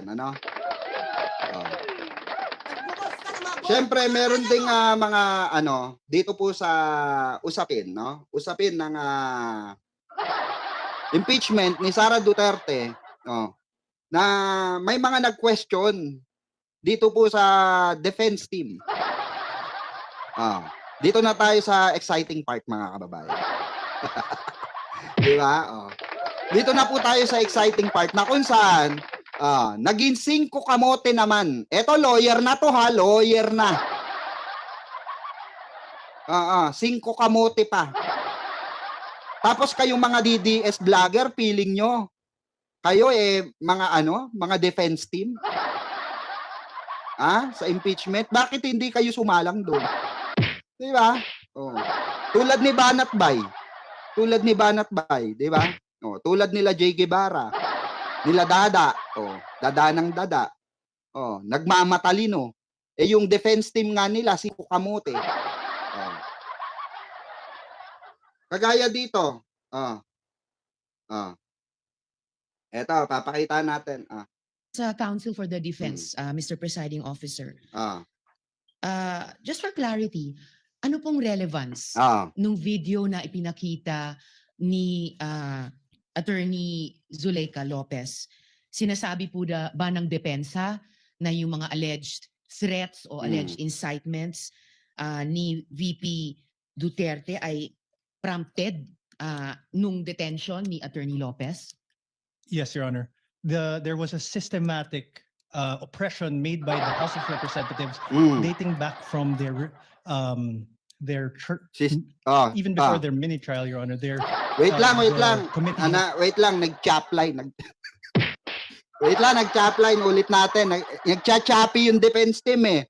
ano? Oh. Siyempre, meron ding mga ano, dito po sa usapin, no? Usapin ng impeachment ni Sara Duterte, na may mga nag-question dito po sa defense team. Dito na tayo sa exciting part, mga kababayan. Di ba? Dito na po tayo sa exciting part na kung saan naging 5 kamote naman. Eto, lawyer na to ha, lawyer na. 5 kamote pa. Tapos kayong mga DDS vlogger, feeling nyo, kayo mga defense team? Sa impeachment? Bakit hindi kayo sumalang doon? Di ba? Tulad ni Banat Bay. Di ba? Tulad nila Jay Guevara. Nila Dada. Dada ng Dada. Nagmamatalino. Yung defense team nga nila, si Kamote. Kagaya dito. Eto, papakita natin. Sa Council for the Defense, Mr. Presiding Officer. Just for clarity, ano pong relevance nung video na ipinakita ni Attorney Zuleika Lopez? Sinasabi po ba ng depensa na yung mga alleged threats o alleged incitements ni VP Duterte ay prompted nung detention ni Attorney Lopez? Yes, Your Honor. There was a systematic oppression made by the House of Representatives dating back from their even before their mini trial, Your Honor. Wait lang. Wait lang, nag-chapline. Wait lang, nag-chapline ulit natin. Nag-chappy yung defense team eh.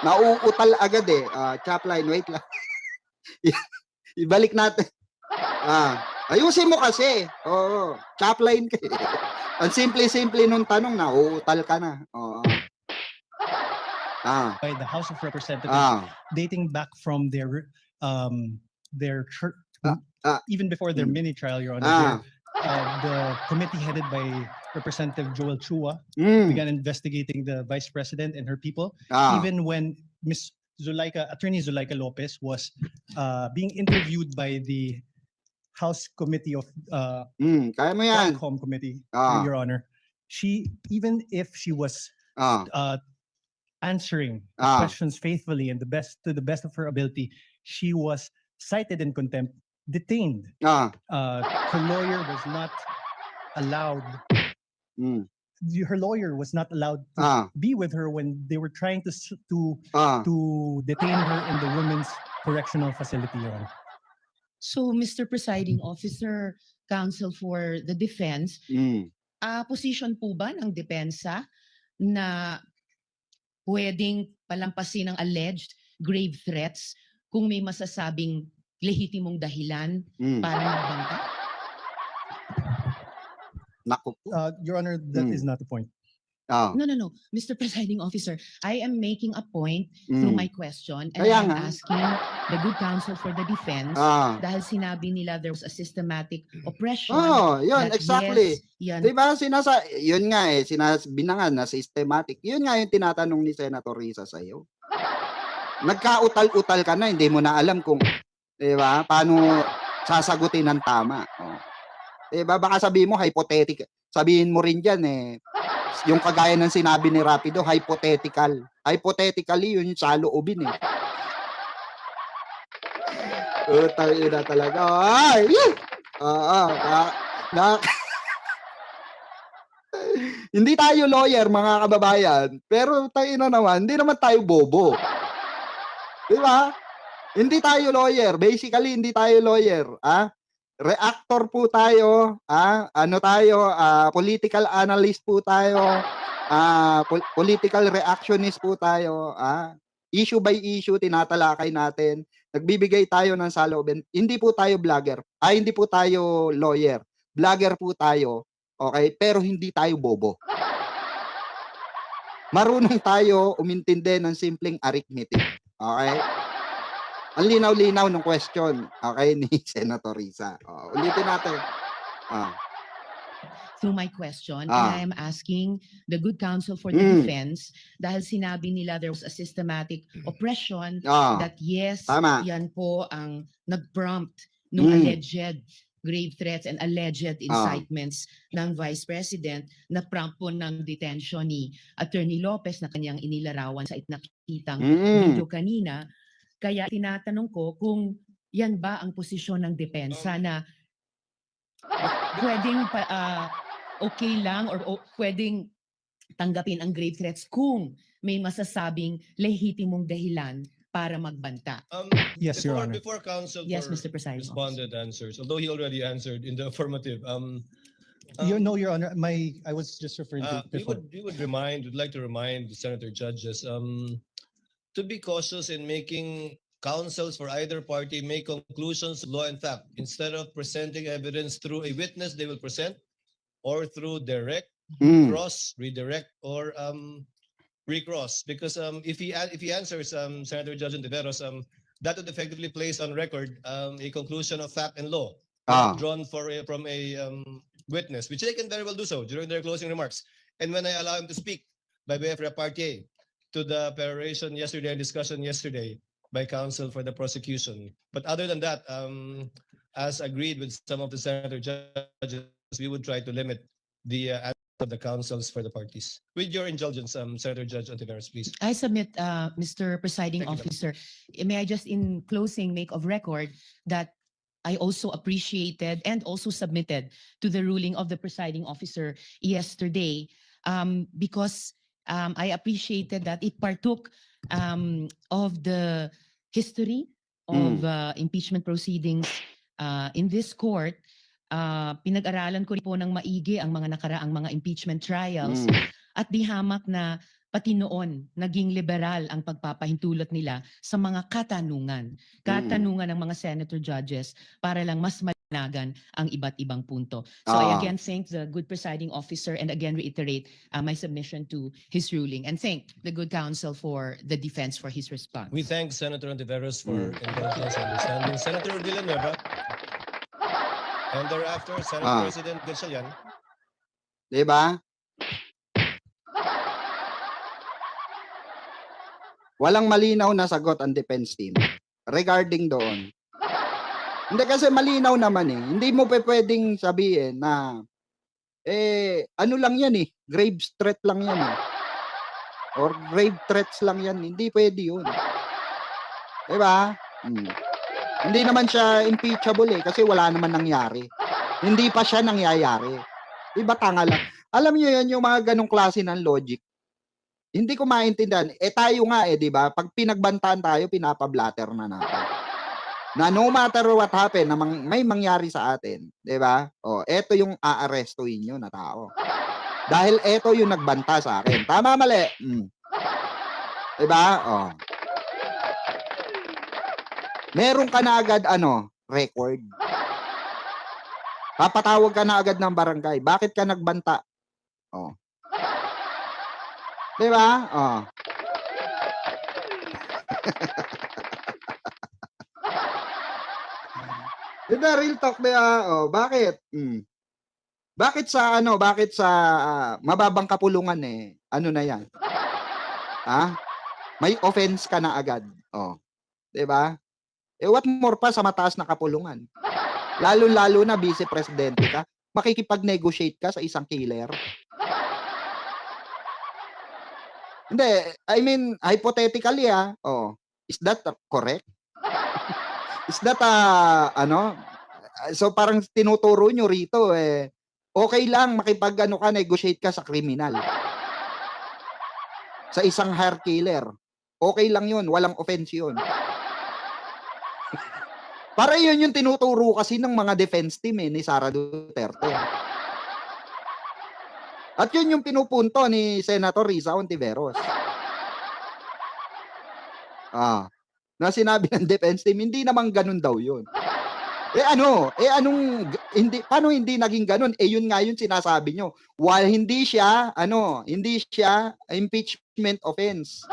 Nauutal agad eh. Chapline, wait lang. Ibalik natin. Ayusin mo kasi. Chapline ka. Ang simple-simple nung tanong, nauutal ka na. By the House of Representatives dating back from their even before their mini trial, Your Honor. The committee headed by Representative Joel Chua began investigating the Vice President and her people, even when Attorney Zuleika Lopez was being interviewed by the House Committee of kaya mo yan. Home Committee, Your Honor. Even if she was answering questions faithfully and to the best of her ability, she was cited in contempt, detained. Her lawyer was not allowed. Her lawyer was not allowed to be with her when they were trying to detain her in the women's correctional facility, Your Honor. So, Mr. Presiding Officer, Counsel for the Defense, position po ba ng depensa na pwedeng palampasin ng alleged grave threats kung may masasabing lehitimong dahilan para magbanta? Naku. Your Honor, that is not the point. No. Mr. Presiding Officer, I am making a point through my question and I'm asking the good counsel for the defense dahil sinabi nila there was a systematic oppression. Yun, exactly. Yes, yan. Diba, yun nga sinabi na nga na systematic. Yun nga yung tinatanong ni Senator Risa sa'yo. Nagkautal-utal ka na, hindi mo na alam kung, diba, paano sasagutin ng tama. Diba, baka sabihin mo, hypothetical. Sabihin mo rin dyan yung kagaya ng sinabi ni Rapido, hypothetical. Hypothetically, yun yung sa loobin eh. Tayo talaga. Hindi tayo lawyer, mga kababayan. Pero tayo na naman, hindi naman tayo bobo. Di ba? Hindi tayo lawyer. Basically, hindi tayo lawyer. Reactor po tayo, political analyst po tayo, political reactionist po tayo, issue by issue tinatalakay natin, nagbibigay tayo ng saloobin. Hindi po tayo vlogger, hindi po tayo lawyer, vlogger po tayo, okay? Pero hindi tayo bobo. Marunong tayo umintindi ng simpleng arithmetic, okay? Ang linaw-linaw ng question, okay, ni Senator Risa. Ulitin natin. through my question, and I am asking the good counsel for the defense, dahil sinabi nila there was a systematic oppression, that yes, Tama. yan po ang nag-prompt nung alleged grave threats and alleged incitements ng Vice President na prompt po ng detention ni Attorney Lopez na kanyang inilarawan sa nakitang video kanina. Kaya tinatanong ko kung yan ba ang posisyon ng depensa na pwedeng okay lang or pwedeng tanggapin ang grave threats kung may masasabing lehitimong dahilan para magbanta. Yes, Your Honor. Before counsel Yes, Mr. Presiding responded answers, although he already answered in the affirmative. No, Your Honor. I was just referring to before. We'd like to remind the senator judges to be cautious in making counsels for either party make conclusions of law and fact instead of presenting evidence through a witness they will present or through direct, cross, redirect, or recross. Because if he answers Senator Judge Ontiveros, that would effectively place on record a conclusion of fact and law drawn from a witness, which they can very well do so during their closing remarks. And when I allow him to speak by way of repartee to the peroration yesterday and discussion yesterday by counsel for the prosecution. But other than that, as agreed with some of the senator judges, we would try to limit the answer of the counsels for the parties. With your indulgence, Senator Judge Ontiveros, please. I submit, Mr. Presiding Thank you, Officer, may I just in closing make of record that I also appreciated and also submitted to the ruling of the presiding officer yesterday because I appreciated that it partook of the history of impeachment proceedings in this court. Pinag-aralan ko rin po ng maigi ang mga nakaraang mga impeachment trials at di hamak na pati noon naging liberal ang pagpapahintulot nila sa mga katanungan ng mga senator judges para lang mas malinagan ang iba't ibang punto. So I again thank the good presiding officer and again reiterate my submission to his ruling and thank the good counsel for the defense for his response. We thank Senator Ontiveros for indulgence and understanding. Senator Villanueva. And thereafter, Senate President Gatchalian. Diba? Walang malinaw na sagot ang defense team regarding doon. Hindi kasi malinaw naman eh. Hindi mo pwedeng sabihin na ano lang yan eh. Grave threat lang yan eh. Or grave threats lang yan. Hindi pwede yun. Diba? Hindi naman siya impeachable eh kasi wala naman nangyari. Hindi pa siya nangyayari. Diba tanga lang? Alam niyo yan yung mga ganong klase ng logic. Hindi ko maintindihan. Tayo nga di ba? Pag pinagbantaan tayo, pinapablatter na natin. Na no matter what happen, na may mangyari sa atin. Di ba? Eto yung aarestuhin nyo na tao. Dahil eto yung nagbanta sa akin. Tama, mali? Di ba? Meron ka na agad, record. Papatawag ka na agad ng barangay. Bakit ka nagbanta? Di ba? Diba, real talk na, bakit? Bakit sa, mababang kapulungan ano na yan? May offense ka na agad. Di ba? What more pa sa mataas na kapulungan? Lalo-lalo na vice-presidente ka, makikipag-negotiate ka sa isang killer. Hindi, I mean, hypothetically, is that correct? Is that, so parang tinuturo nyo rito, okay lang negotiate ka sa kriminal. Sa isang hire killer. Okay lang yun, walang offense yun. Para yun yung tinuturo kasi ng mga defense team ni Sara Duterte. At yun yung pinupunto ni Senator Risa Ontiveros. Na sinabi ng defense team, hindi naman ganun daw yun. Paano hindi naging ganun? Yun nga yun sinasabi nyo. While hindi siya impeachment offense.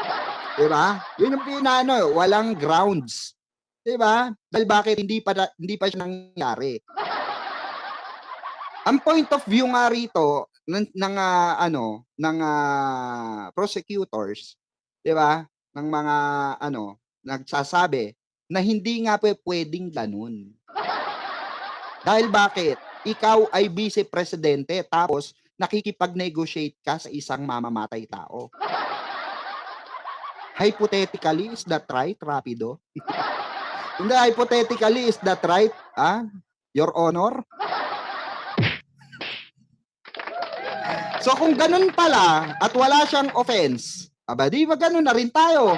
Diba? Yun yung walang grounds. Diba? Dahil bakit hindi pa siya nangyari. Ang point of view nga rito ng prosecutors, 'di ba? Ng mga nagsasabi na hindi nga pwedeng ganun. Dahil bakit? Ikaw ay vice presidente tapos nakikipag-negotiate ka sa isang mamamatay tao. Hypothetically, is that right, Rapido? Hindi, hypothetically, is that right, Your Honor? So kung ganun pala at wala siyang offense, di ba ganun na rin tayo?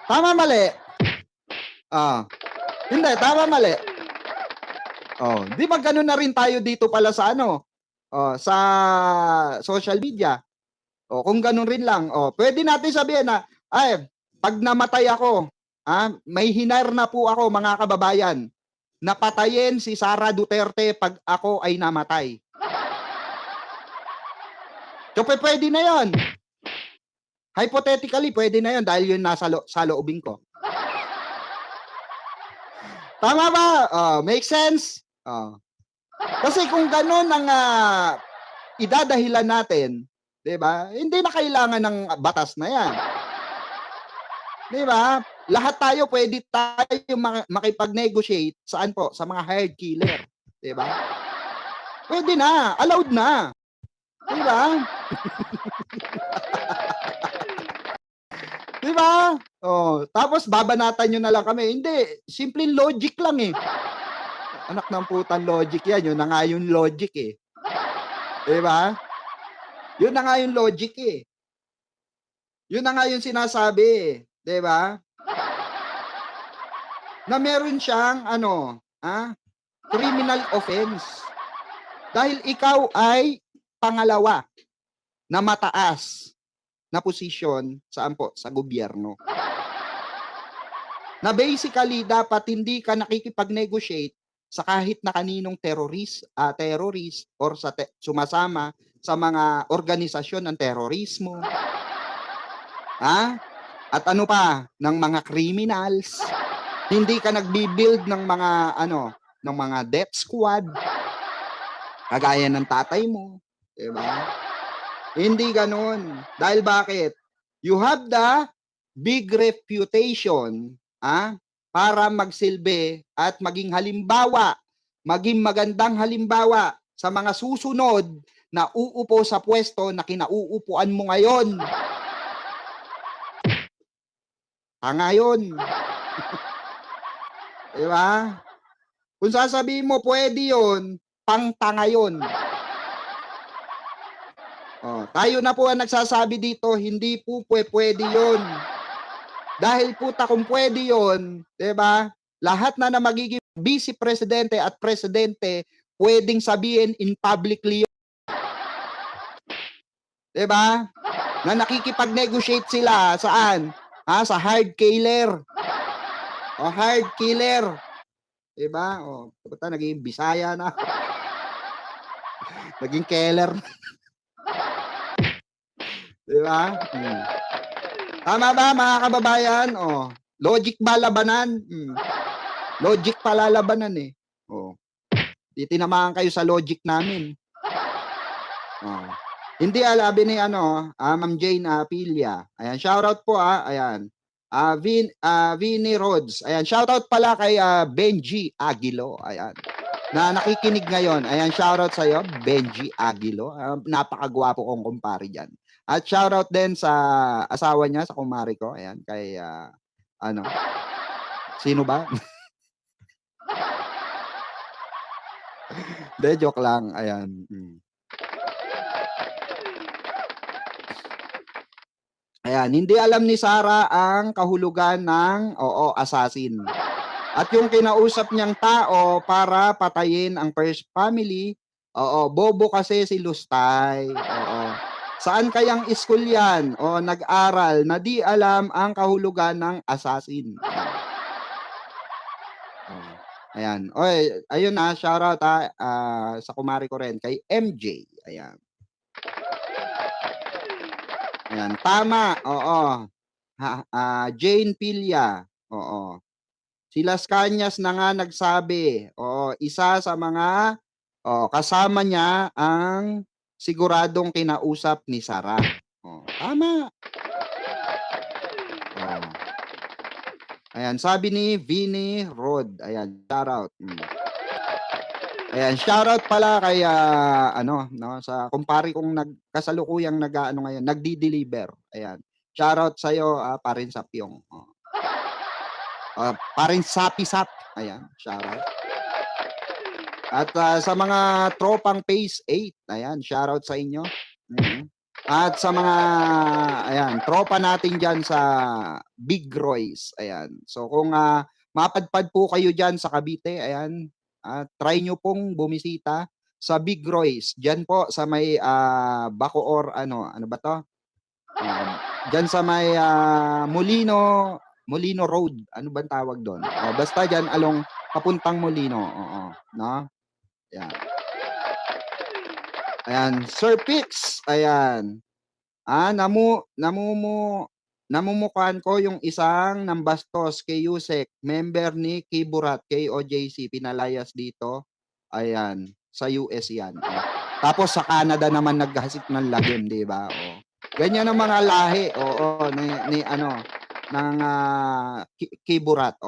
Tama, mali? Hindi, tama, mali? Di ba ganun na rin tayo dito pala sa sa social media? Kung ganun rin lang, pwede natin sabihin na, pag namatay ako, may hinar na po ako, mga kababayan, na patayin si Sara Duterte pag ako ay namatay. So, pwede na yon. Hypothetically, pwede na yon dahil yun nasa loobin ko. Tama ba? Make sense? Kasi kung ganun ang idadahilan natin, 'di ba? Hindi na kailangan ng batas na 'yan. 'Di ba? Lahat tayo pwede tayo makipag-negotiate saan po? Sa mga hired killer, 'di ba? Pwede na, allowed na. 'Di ba? 'Di ba? Tapos babanatan niyo na lang kami. Hindi, simpleng logic lang eh. Anak ng putang logic 'yan, yun na nga yung logic eh. 'Di ba? Yun na nga yung logic eh. Yun na nga yung sinasabi eh. 'Di ba? Na meron siyang criminal offense. Dahil ikaw ay pangalawa na mataas na posisyon sa gobyerno. Na basically dapat hindi ka nakikipag-negotiate sa kahit na kaninong terrorist or sumasama sa mga organisasyon ng terorismo. At ano pa, ng mga criminals. Hindi ka nagbi-build ng mga death squad. Kagaya ng tatay mo, 'di ba? Hindi ganoon. Dahil bakit? You have the big reputation, para magsilbi at maging halimbawa, maging magandang halimbawa sa mga susunod na uupo sa pwesto na kinauupuan mo ngayon. Ngayon. Di ba? Kung sasabihin mo pwede yun, pangtanga yun. Tayo na po ang nagsasabi dito, hindi po pwede yun. Dahil puta kung pwede yun, diba? Lahat na magiging vice presidente at presidente, pwedeng sabihin in publicly yun. Diba? Na nakikipag-negotiate sila saan? Sa hard killer. Hard killer. Diba? Puta, naging Bisaya na. Naging killer. Diba? Tama ba mga kababayan? Logic ba labanan? Logic pala labanan eh. Titinamaan kayo sa logic namin. Hindi alabi ni Ma'am Jane Pilia. Ayan, shoutout po ayan. Vinny Rhodes. Ayan, shoutout pala kay Benji Aguilo. Ayan. Na nakikinig ngayon. Ayan, shoutout sa iyo, Benji Aguilo. Napakagwapo kong kumpare diyan. At shoutout din sa asawa niya, sa kumari ko. Ayan, kay sino ba? De, joke lang. Ayan. Ayan, hindi alam ni Sara ang kahulugan ng assassin. At yung kinausap niyang tao para patayin ang first family, bobo kasi si Lustay. Saan kayang school yan o nag-aral na di alam ang kahulugan ng assassin? Ayan. Ayun na, shoutout sa kumari ko rin, kay MJ. Ayan. Ayan, tama. Jane Pilia. Si Las Cañas na nga nagsabi. Isa sa mga kasama niya ang siguradong kinausap ni Sara. Tama. Ayan, sabi ni Vinny Rod. Ayan, shout out. Ayan, shout out pala kay sa kumpare kong kasalukuyang ngayon, nagdi-deliver. Ayan. Shout out sa iyo, parin sa Pyong. Parin Sapi-Sap. Ayan, shout out. At sa mga tropang Phase 8, ayan, shout out sa inyo. At sa mga tropa natin diyan sa Big Royce, ayan. So kung mapadpad po kayo diyan sa Cavite, ayan, try nyo pong bumisita sa Big Royce. Diyan po sa may Bacoor, ano ba to? Diyan sa may Molino Road. Ano bang tawag doon? Basta diyan along papuntang Molino. No? Ayan. Ayan, Sir Pix, ayan. Namumukan ko yung isang nambastos kay Yusek, member ni Kiburat, kay OJC, pinalayas dito. Ayan, sa US yan. Tapos sa Canada naman naghasik ng lagim, di ba? Ganyan ang mga lahi, ng Kiburat,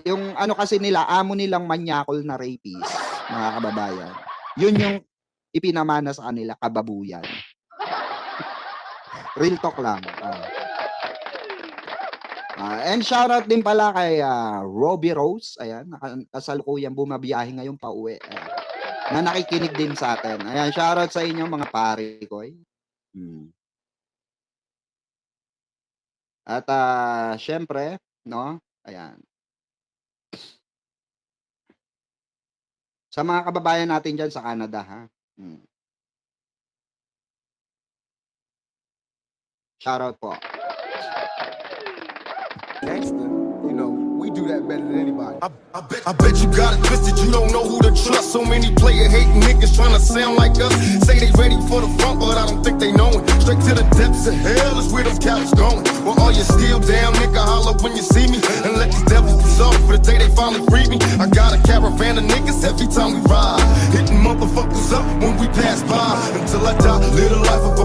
yung kasi nila, amo nilang manyakol na rapist, mga kababayan. Yun yung ipinamana sa kanila, kababuyan. Real talk lang. And shoutout din pala kay Robbie Rose. Ayan, kasalukuyang bumabiyahe ngayon pa uwi. Na nakikinig din sa atin. Ayan, shoutout sa inyo mga pare ko. At syempre, no? Ayan. Sa mga kababayan natin dyan sa Canada, ha? Shoutout po. Gangster, we do that better than anybody. I bet you got it twisted, you don't know who to trust. So many player hating niggas trying to sound like us. Say they ready for the front, but I don't think they know it. Straight to the depths of hell is where them cowards going. Well, all you still down, nigga, holler when you see me. And let these devils be sorry for the day they finally free me. I got a caravan of niggas every time we ride. Hitting motherfuckers up when we pass by. Until I die, live the life of a